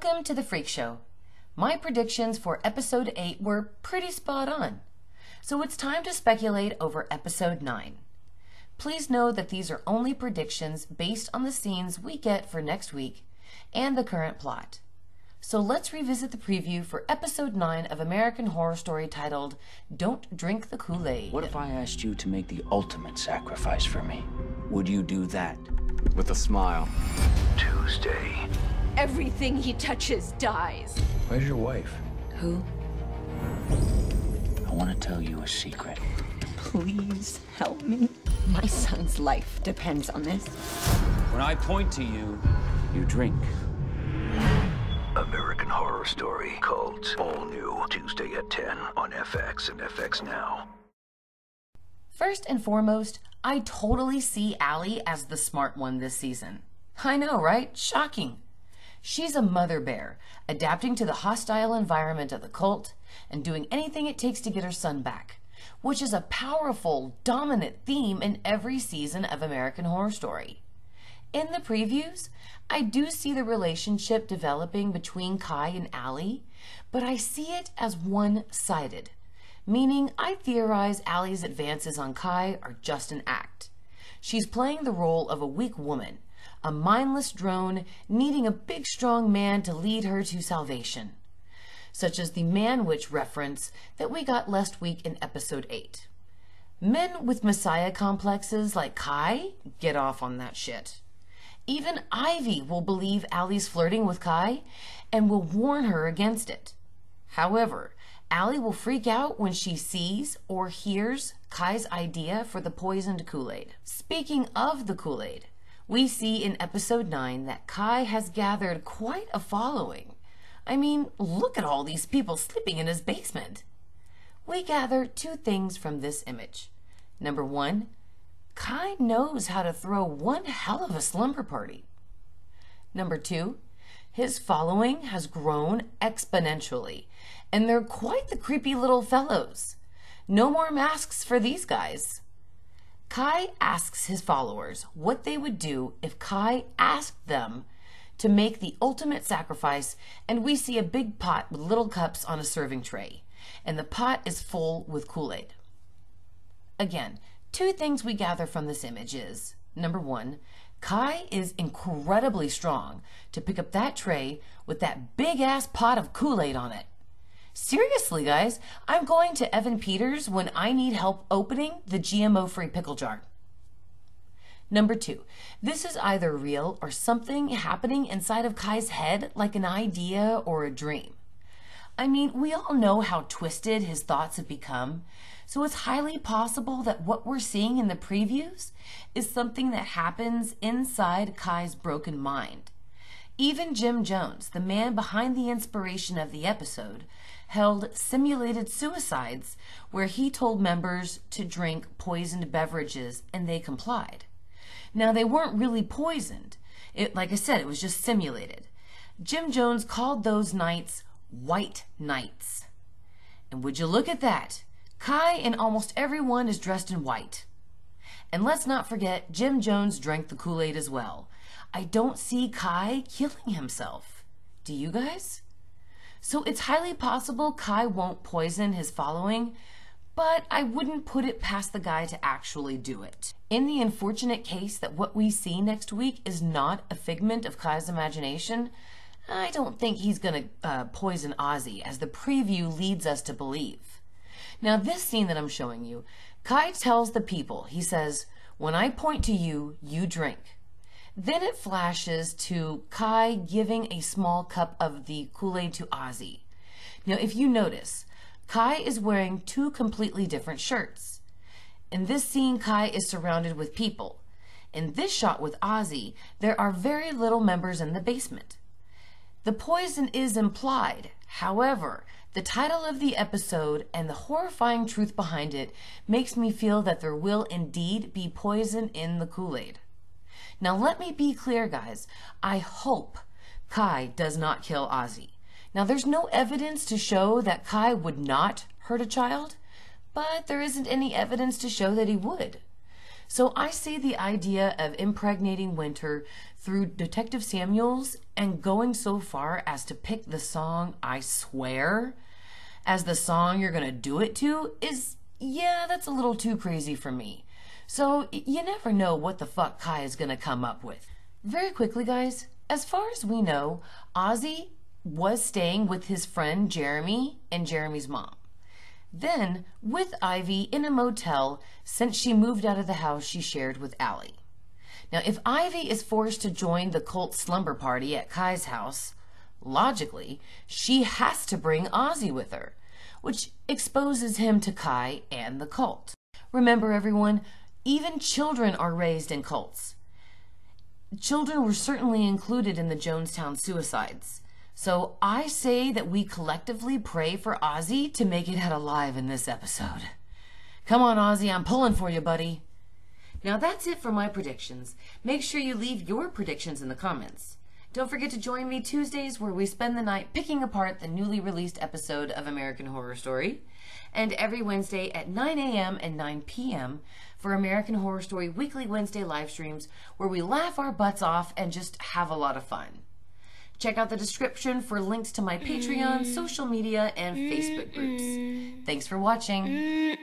Welcome to the Freak Show. My predictions for episode 8 were pretty spot on, so it's time to speculate over episode 9. Please know that these are only predictions based on the scenes we get for next week and the current plot. So let's revisit the preview for episode 9 of American Horror Story titled Don't Drink the Kool-Aid. What if I asked you to make the ultimate sacrifice for me? Would you do that? With a smile. Tuesday. Everything he touches dies. Where's your wife? Who? I want to tell you a secret. Please help me. My son's life depends on this. When I point to you, you drink. American Horror Story Cults. All new Tuesday at 10 on FX and FX Now. First and foremost, I totally see Allie as the smart one this season. I know, right? Shocking. She's a mother bear, adapting to the hostile environment of the cult and doing anything it takes to get her son back, which is a powerful, dominant theme in every season of American Horror Story. In the previews, I do see the relationship developing between Kai and Allie, but I see it as one-sided, meaning I theorize Allie's advances on Kai are just an act. She's playing the role of a weak woman, a mindless drone needing a big strong man to lead her to salvation, such as the man-witch reference that we got last week in episode 8. Men with messiah complexes like Kai get off on that shit. Even Ivy will believe Allie's flirting with Kai and will warn her against it. However, Allie will freak out when she sees or hears Kai's idea for the poisoned Kool-Aid. Speaking of the Kool-Aid, we see in episode 9 that Kai has gathered quite a following. I mean, look at all these people sleeping in his basement. We gather two things from this image. Number one, Kai knows how to throw one hell of a slumber party. Number two, his following has grown exponentially, and they're quite the creepy little fellows. No more masks for these guys. Kai asks his followers what they would do if Kai asked them to make the ultimate sacrifice, and we see a big pot with little cups on a serving tray, and the pot is full with Kool-Aid. Again, two things we gather from this image is, number one, Kai is incredibly strong to pick up that tray with that big-ass pot of Kool-Aid on it. Seriously, guys, I'm going to Evan Peters when I need help opening the GMO-free pickle jar. Number two, this is either real or something happening inside of Kai's head, like an idea or a dream. I mean, we all know how twisted his thoughts have become, so it's highly possible that what we're seeing in the previews is something that happens inside Kai's broken mind. Even Jim Jones, the man behind the inspiration of the episode, held simulated suicides where he told members to drink poisoned beverages and they complied. Now, they weren't really poisoned. Like I said, it was just simulated. Jim Jones called those nights white nights. And would you look at that? Kai and almost everyone is dressed in white. And let's not forget, Jim Jones drank the Kool-Aid as well. I don't see Kai killing himself. Do you guys? So it's highly possible Kai won't poison his following, but I wouldn't put it past the guy to actually do it. In the unfortunate case that what we see next week is not a figment of Kai's imagination, I don't think he's going to poison Ozzy, as the preview leads us to believe. Now, this scene that I'm showing you, Kai tells the people, he says, "When I point to you, you drink." Then it flashes to Kai giving a small cup of the Kool-Aid to Ozzy. Now, if you notice, Kai is wearing two completely different shirts. In this scene, Kai is surrounded with people. In this shot with Ozzy, there are very little members in the basement. The poison is implied. However, the title of the episode and the horrifying truth behind it makes me feel that there will indeed be poison in the Kool-Aid. Now, let me be clear, guys. I hope Kai does not kill Ozzy. Now, there's no evidence to show that Kai would not hurt a child, but there isn't any evidence to show that he would. So I see the idea of impregnating Winter through Detective Samuels and going so far as to pick the song I Swear as the song you're gonna do it to is, yeah, that's a little too crazy for me. So you never know what the fuck Kai is gonna come up with. Very quickly, guys, as far as we know, Ozzy was staying with his friend Jeremy and Jeremy's mom. Then with Ivy in a motel since she moved out of the house she shared with Allie. Now, if Ivy is forced to join the cult slumber party at Kai's house, logically, she has to bring Ozzy with her, which exposes him to Kai and the cult. Remember, everyone, even children are raised in cults. Children were certainly included in the Jonestown suicides. So I say that we collectively pray for Ozzy to make it out alive in this episode. Come on, Ozzy, I'm pulling for you, buddy. Now that's it for my predictions. Make sure you leave your predictions in the comments. Don't forget to join me Tuesdays where we spend the night picking apart the newly released episode of American Horror Story, and every Wednesday at 9 a.m. and 9 p.m. for American Horror Story weekly Wednesday live streams where we laugh our butts off and just have a lot of fun. Check out the description for links to my Patreon, social media, and Facebook groups. Thanks for watching.